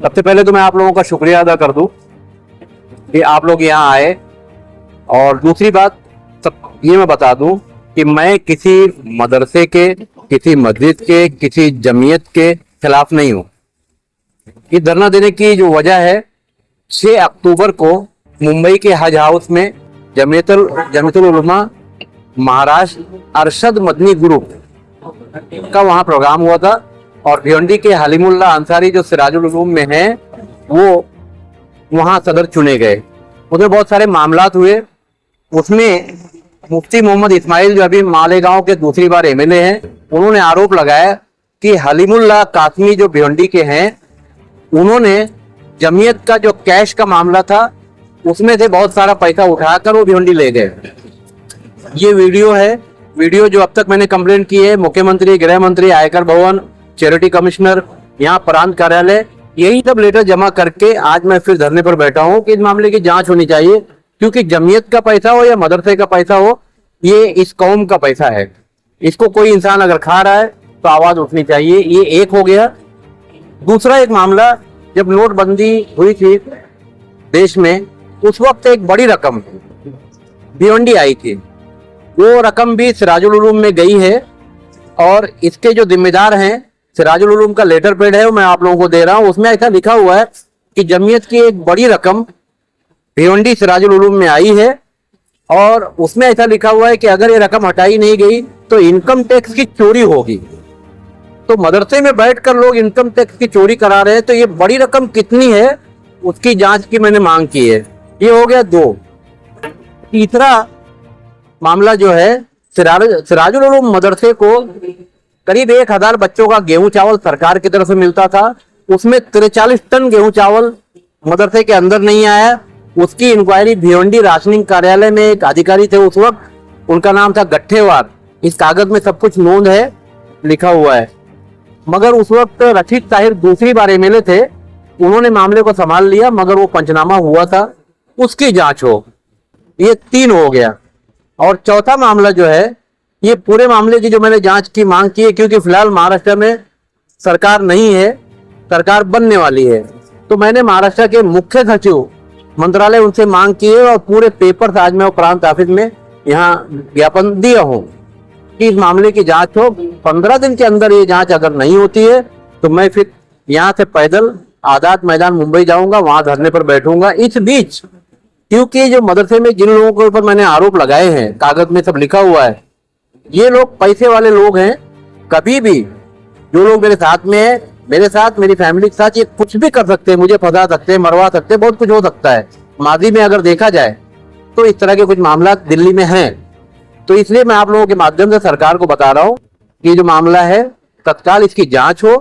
सबसे पहले तो मैं आप लोगों का शुक्रिया अदा कर दूं कि आप लोग यहाँ आए, और दूसरी बात सब ये मैं बता दूं कि मैं किसी मदरसे के, किसी मस्जिद के, किसी जमीयत के खिलाफ नहीं हूं। ये धरना देने की जो वजह है, 6 अक्टूबर को मुंबई के हज हाउस में जमीयतुल उलमा महाराष्ट्र अरशद मदनी ग्रुप का वहां प्रोग्राम हुआ था, और भिवंडी के हलीमुल्ला अंसारी जो सिराजुल उलूम में हैं, वो वहां सदर चुने गए। उसमें बहुत सारे मामलात हुए। उसमें मुफ्ती मोहम्मद इस्माइल जो अभी मालेगांव के दूसरी बार एमएलए हैं, उन्होंने आरोप लगाया कि हलीमुल्ला कासमी जो भिवंडी के हैं, उन्होंने जमीयत का जो कैश का मामला था उसमें से बहुत सारा पैसा उठाकर वो भिवंडी ले गए। ये वीडियो है। वीडियो जो अब तक मैंने कंप्लेंट की है, मुख्यमंत्री, गृह मंत्री, आयकर भवन, चैरिटी कमिश्नर, यहाँ प्रांत कार्यालय, यही सब लेटर जमा करके आज मैं फिर धरने पर बैठा हूँ कि इस मामले की जांच होनी चाहिए, क्योंकि जमीयत का पैसा हो या मदरसे का पैसा हो, ये इस कौम का पैसा है। इसको कोई इंसान अगर खा रहा है तो आवाज उठनी चाहिए। ये एक हो गया। दूसरा एक मामला, जब नोटबंदी हुई थी देश में, उस वक्त एक बड़ी रकम भिवंडी आई थी। वो रकम भी सिराजुल उलूम में गई है, और इसके जो जिम्मेदार हैं, सिराजुल उलूम का लेटर पैड है, वो मैं आप लोगों को दे रहा हूं। उसमें ऐसा लिखा हुआ है कि जमीयत की एक बड़ी रकम भिवंडी सिराजुल उलूम में आई है, और उसमें ऐसा लिखा हुआ है कि अगर ये रकम हटाई नहीं गई तो इनकम टैक्स की चोरी होगी। तो मदरसे में बैठकर लोग इनकम टैक्स की चोरी करा रहे हैं, तो ये बड़ी रकम कितनी है उसकी जांच की मैंने मांग की है। ये हो गया 2। तीसरा मामला जो है, सिराजुल उलूम मदरसे को करीब 1000 बच्चों का गेहूं चावल सरकार की तरफ से मिलता था। उसमें 43 टन गेहूं चावल मदरसे के अंदर नहीं आया। उसकी इंक्वायरी भिवंडी राशनिंग कार्यालय में एक अधिकारी थे उस वक्त, उनका नाम था गट्ठेवार। इस कागज में सब कुछ नोंद है, लिखा हुआ है। मगर उस वक्त रशीद ताहिर दूसरी बार एमएलए थे, उन्होंने मामले को संभाल लिया, मगर वो पंचनामा हुआ था, उसकी जांच हो। ये 3 हो गया। और चौथा मामला जो है, ये पूरे मामले की जो मैंने जांच की मांग की है, क्योंकि फिलहाल महाराष्ट्र में सरकार नहीं है, सरकार बनने वाली है, तो मैंने महाराष्ट्र के मुख्य सचिव मंत्रालय उनसे मांग की है, और पूरे पेपर आज मैं प्रांत ऑफिस में यहाँ ज्ञापन दिया हूँ कि इस मामले की जांच हो। 15 दिन के अंदर ये जांच अगर नहीं होती है तो मैं फिर यहाँ से पैदल आजाद मैदान मुंबई जाऊंगा, वहां धरने पर बैठूंगा। इस बीच, क्योंकि जो मदरसे में जिन लोगों के ऊपर मैंने आरोप लगाए हैं, कागज में सब लिखा हुआ है, ये लोग पैसे वाले लोग हैं। कभी भी जो लोग मेरे साथ में है, मेरे साथ, मेरी फैमिली के साथ, ये कुछ भी कर सकते हैं, मुझे फंसा सकते हैं, मरवा सकते हैं, बहुत कुछ हो सकता है। माजी में अगर देखा जाए तो इस तरह के कुछ मामला दिल्ली में हैं। तो इसलिए मैं आप लोगों के माध्यम से सरकार को बता रहा हूँ कि जो मामला है तत्काल इसकी जांच हो।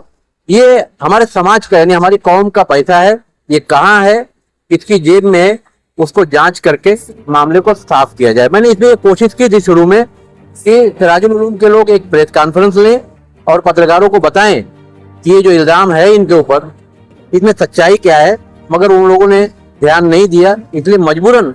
ये हमारे समाज का, यानी हमारी कौम का पैसा है, ये कहाँ है, इसकी जेब में है, उसको जांच करके मामले को साफ किया जाए। मैंने इसमें कोशिश की थी शुरू में कि सिराजुल उलूम के लोग एक प्रेस कॉन्फ्रेंस लें और पत्रकारों को बताएं कि ये जो इल्जाम है इनके ऊपर, इसमें सच्चाई क्या है, मगर उन लोगों ने ध्यान नहीं दिया, इसलिए मजबूरन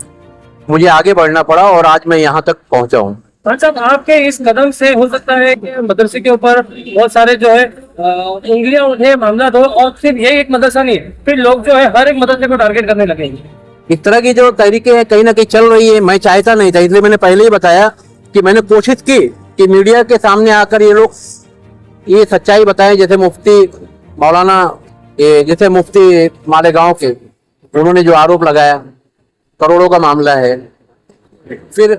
मुझे आगे बढ़ना पड़ा और आज मैं यहाँ तक पहुंचा हूँ। साहब, आपके इस कदम से हो सकता है कि मदरसे के ऊपर बहुत सारे जो है उंगलियां उठे, मामला हो, और सिर्फ ये एक मदरसा नहीं है, फिर लोग जो है हर एक मदरसे को टारगेट करने लगेंगे। इस तरह की जो तरीके कहीं ना कहीं चल रही है, मैं चाहता नहीं था, इसलिए मैंने पहले ही बताया कि मैंने कोशिश की कि मीडिया के सामने आकर ये लोग ये सच्चाई बताएं। जैसे मुफ्ती मौलाना, जैसे मुफ्ती मालेगांव के, उन्होंने जो आरोप लगाया, करोड़ों का मामला है। फिर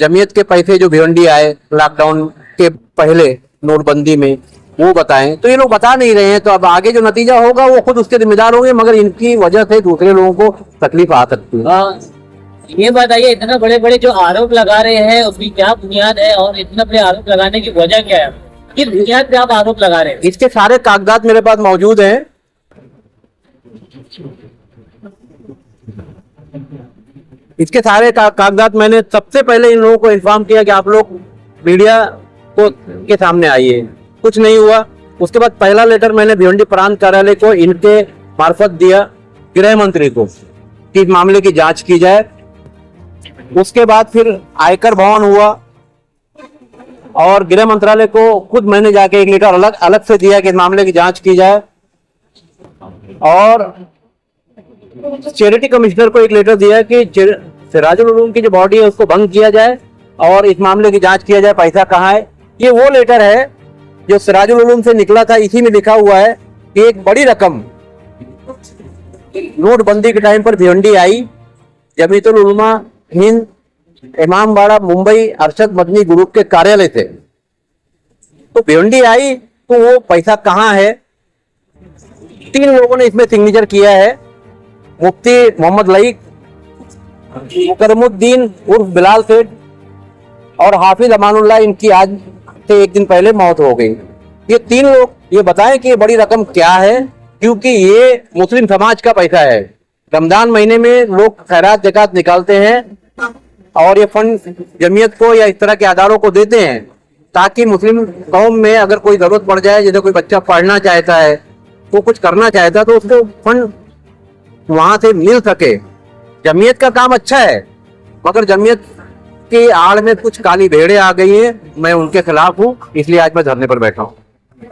जमीयत के पैसे जो भिवंडी आए लॉकडाउन के पहले नोटबंदी में, वो बताएं। तो ये लोग बता नहीं रहे हैं, तो अब आगे जो नतीजा होगा वो खुद उसके जिम्मेदार होंगे, मगर इनकी वजह से दूसरे लोगों को तकलीफ आ सकती है। ये बताइए, इतना बड़े बड़े जो आरोप लगा रहे हैं उसकी क्या बुनियाद है, और इतना बड़े आरोप लगाने की वजह क्या है, किस बुनियाद पे आप आरोप लगा रहे हैं? इसके सारे कागजात मेरे पास मौजूद हैं। इसके सारे कागजात मैंने सबसे पहले इन लोगों को इन्फॉर्म किया कि आप लोग मीडिया को के सामने आइए। कुछ नहीं हुआ। उसके बाद पहला लेटर मैंने भिवंडी प्रांत कार्यालय को इनके मार्फत दिया गृह मंत्री को कि मामले की जांच की जाए। उसके बाद फिर आयकर भवन हुआ और गृह मंत्रालय को खुद मैंने जाके एक लेटर अलग से दिया कि मामले की जांच की जाए। और चैरिटी कमिश्नर को एक लेटर दिया कि सिराजुल उलूम की जो बॉडी है उसको भंग किया जाए और इस मामले की जांच किया जाए, पैसा कहाँ है। ये वो लेटर है जो सिराजुल उलूम से निकला था। इसी में लिखा हुआ है कि एक बड़ी रकम नोटबंदी के टाइम पर भिवंडी आई, जमीयतुल उलमा हिंद इमामबाड़ा मुंबई अरशद मदनी ग्रुप के कार्यालय से, तो भिवंडी आई तो वो पैसा कहाँ है। 3 लोगों ने इसमें सिग्नेचर किया है, मुफ्ती मोहम्मद लईक, मुकरमुद्दीन उर्फ बिलाल सेठ और हाफिज अमानुल्लाह। इनकी आज से 1 दिन पहले मौत हो गई। ये 3 लोग ये बताएं कि ये बड़ी रकम क्या है, क्योंकि ये मुस्लिम समाज का पैसा है। रमजान महीने में लोग खैरात ज़कात निकालते हैं और ये फंड जमीयत को या इस तरह के अदारों को देते हैं ताकि मुस्लिम कौम में अगर कोई जरूरत पड़ जाए, जैसे कोई बच्चा पढ़ना चाहता है, तो कुछ करना चाहता है, तो उसको फंड वहां से मिल सके। जमीयत का काम अच्छा है, मगर जमीयत की आड़ में कुछ काली भेड़ें आ गई हैं। मैं उनके खिलाफ हूँ, इसलिए आज मैं धरने पर बैठा हूँ।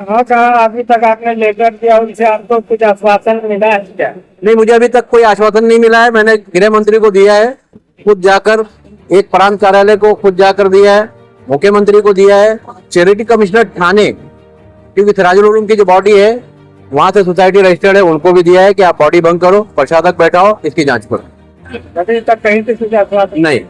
हाँ, कहा अभी तक आपने लेटर दिया, उनसे आपको कुछ आश्वासन मिला है क्या? नहीं, मुझे अभी तक कोई आश्वासन नहीं मिला है। मैंने गृह मंत्री को दिया है, खुद जाकर, एक प्रांत कार्यालय को खुद जाकर दिया है, मुख्यमंत्री को दिया है, चैरिटी कमिश्नर थाने, क्योंकि सिराजुल उलूम की जो बॉडी है वहां से सोसाइटी रजिस्टर्ड है, उनको भी दिया है कि आप बॉडी भंग करो, प्रशासक बैठाओ, इसकी जांच करो। अभी तक कहीं से कुछ आश्वासन नहीं।